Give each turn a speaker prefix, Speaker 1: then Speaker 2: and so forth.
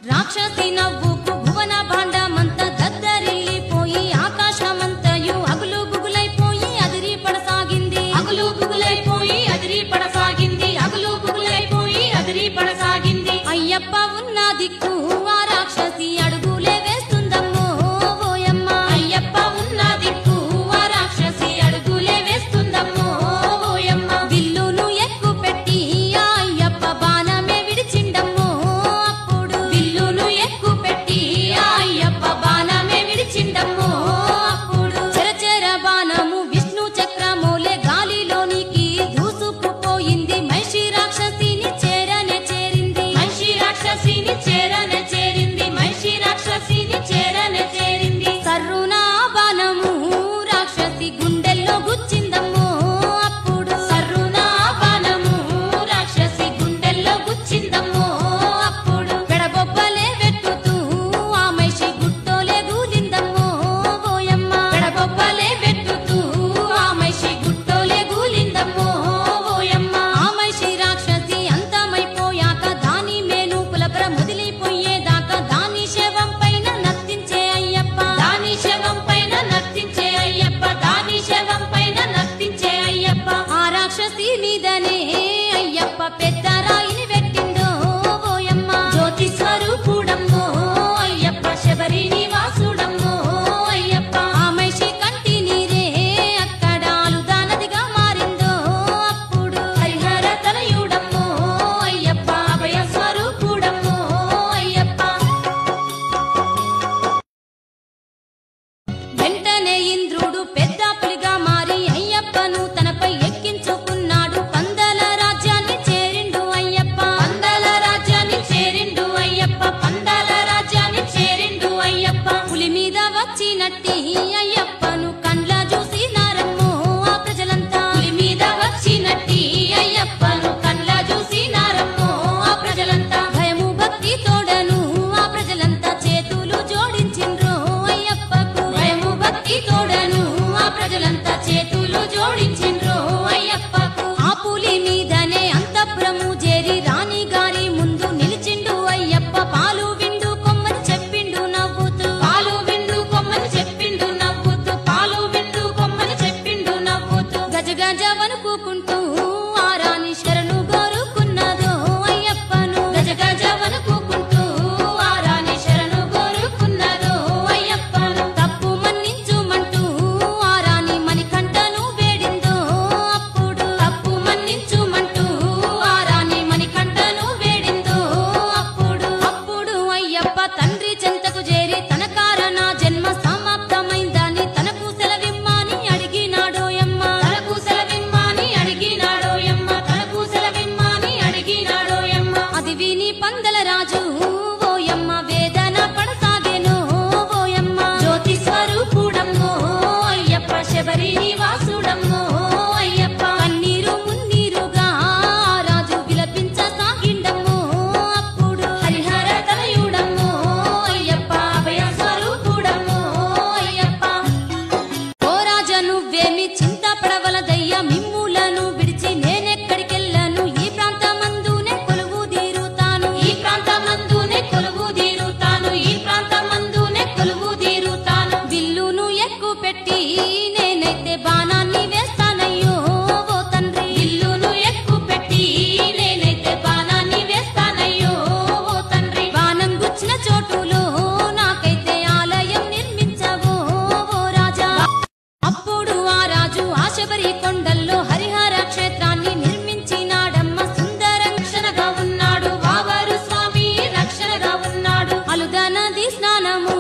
Speaker 1: రాక్షసి నవ్వుకు భువన భాండమంత దద్దరిల్లిపోయి ఆకాశమంతయు అగులు బుగులైపోయి అదిరి పడసాగింది. అగులు బుగులైపోయి అదిరి పడసాగింది. అగులు బుగులైపోయి అదిరి పడసాగింది. అయ్యప్ప ఉన్న దిక్కు ఆ రాక్షసి అడుగులే వేస్తుందమ్మో ఓయమ్మ. అయ్యప్ప ఉన్న దిక్కు ఆ రాక్షసి అడుగులే వేస్తుందమ్మో ఓయమ్మ. విల్లును ఎక్కు పెట్టి ఆ అయ్యప్ప బాణమే విడిచిండమ్మో. అప్పుడు విల్లును ఎక్కు పెట్టి ఆ అయ్యప్ప బాణమే విడిచిండమ్మో. అప్పుడు చెరచెర బాణము విష్ణు చక్రమూలే గాలిలోనికి దూసుకుపోయింది. మహిషి రాక్షసిని చేరనే చేరింది. మహిషి రాక్షసిని చేరనే చేరింది. మహిషి రాక్షసిని చేరనే చేరింది. సర్రున బాణము రాక్షసి గుండెల్లో గుచ్చిందమ్మో. అప్పుడు సర్రున బాణము రాక్షసి గుండెల్లో గుచ్చిందమ్మో. అప్పుడు పెడబొబ్బలే వెట్టుతూ ఆ మహిషి గుట్టోలే గూలిందమ్మో ఓయమ్మ. పెడబొబ్బలే వెట్టుతూ ఆ మహిషి గుట్టోలే గూలిందమ్మో ఓయమ్మ. ఆ మహిషి రాక్షసి అంతమైపోయాక దాని మేను పులపర మొదలిపోయేదాకా దాని శవం పైన నర్తించే అయ్యప్ప. దాని శవం పైన నర్తించే అయ్యప్ప. దాని శవం పైన నర్తించే అయ్యప్ప. ఆ రాక్షసి మీదనే అయ్యప్ప పెద్ద రాయిని పెట్టిందో ఓయమ్మ. జ్యోతి స్వరూపుడమ్మో అయ్యప్ప. శబరి నివాసుడమ్మో అయ్యప్ప. ఆ మహిషి కంటి నీరే అక్కడ ఆలుదానదిగా మారిందో. అప్పుడు హరిహర తనయుడమ్మో అయ్యప్ప. అభయ స్వరూపుడమ్మో అయ్యప్ప. వెంటనే ఇంద్రుడు పెద్ద పులిగా మారి అయ్యప్పను తనపై ఎక్కించుకున్నాడు. పందల రాజ్యాన్ని చేరిండు అయ్యప్ప. పందల రాజ్యాన్ని చేరిండు అయ్యప్ప. పందల రాజ్యాన్ని చేరిండు అయ్యప్ప. పులి మీద వచ్చినట్టి అయ్యప్పను కండ్ల చూసినారమ్మో ఆ ప్రజలంతా. పులి మీద వచ్చినట్టి అయ్యప్పను కండ్ల చూసినారమ్మో ఆ ప్రజలంతా. భయము భక్తి తోడను ఆ ప్రజలంతా చేతులు జోడించిండ్రు అయ్యప్పకు. భయము భక్తి తోడను ఆ ప్రజలంతా చేతులు జోడించిండ్రు అయ్యప్పకు. ఆ పులి మీదనే అంతఃపురము చేరి రాణి గారి ముందు నిలిచిండు అయ్యప్ప. పాలు విండు కొమ్మని చెప్పిండు నవ్వుతూ. పాలు విండు కొమ్మని చెప్పిండు నవ్వుతూ. పాలు విండు కొమ్మని చెప్పిండు నవ్వుతూ. గజ గజ వణుకుకుంటూ ఆ రాణి శరణు కోరుకున్నదో అయ్యప్పను. గజ గజ వణుకుకుంటూ ఆ రాణి శరణు కోరుకున్నదో అయ్యప్పను. తప్పు మన్నించుమంటూ ఆ రాణి మణికంఠను వేడిందో. అప్పుడు తప్పు మన్నించుమంటూ ఆ రాణి మణికంఠను వేడిందో. అప్పుడు అయ్యప్ప తండ్రి చెంతకు చేరి తన కారణ జన్మ సమాప్తమైందని తనకు సెలవిమ్మని అడిగినాడోయమ్మ. తనకు సెలవిమ్మని అడిగినాడోయమ్మ. తనకు సెలవిమ్మని అడిగినాడోయమ్మ. అది విని పందల రాజు ఓయమ్మ వేదన పడసాగెను ఓయమ్మ. జ్యోతి స్వరూపుడమ్మో అయ్యప్ప. శబరి నివాసుడమ్మో అయ్యప్ప. కన్నీరు మున్నీరుగా ఆ రాజు విలపించసాగిండమ్మో. అప్పుడు హరిహర తనయుడమ్మో అయ్యప్ప. అభయ స్వరూపుడమ్మో అయ్యప్ప. ఓ రాజా నువ్వేమి చింతపడవలదయ్యా. మిమ్ములను విడిచి నేనెక్కడికెళ్ళను. ఈ ప్రాంతమందునే కొలువు తీరుతాను. ఈ ప్రాంతమందునే కొలువు తీరుతాను. ఈ ప్రాంతమందునే కొలువు తీరుతాను. విల్లును ఎక్కు పెట్టి నేనైతే బాణాన్ని వేస్తానయ్యో ఓ తండ్రి. విల్లును ఎక్కు పెట్టి నేనైతే బాణాన్ని వేస్తానయ్యో ఓ తండ్రి. బాణం గుచ్చిన చోటులో నాకైతే ఆలయం నిర్మించవో ఓ రాజా. అప్పుడు ఆ రాజు ఆ శబరి కొండల్లో హరిహర క్షేత్రాన్ని నిర్మించినాడమ్మ. సుందర రక్షణగా ఉన్నాడు. వావరు స్వామి రక్షణగా ఉన్నాడు. అలుదా నది స్నానము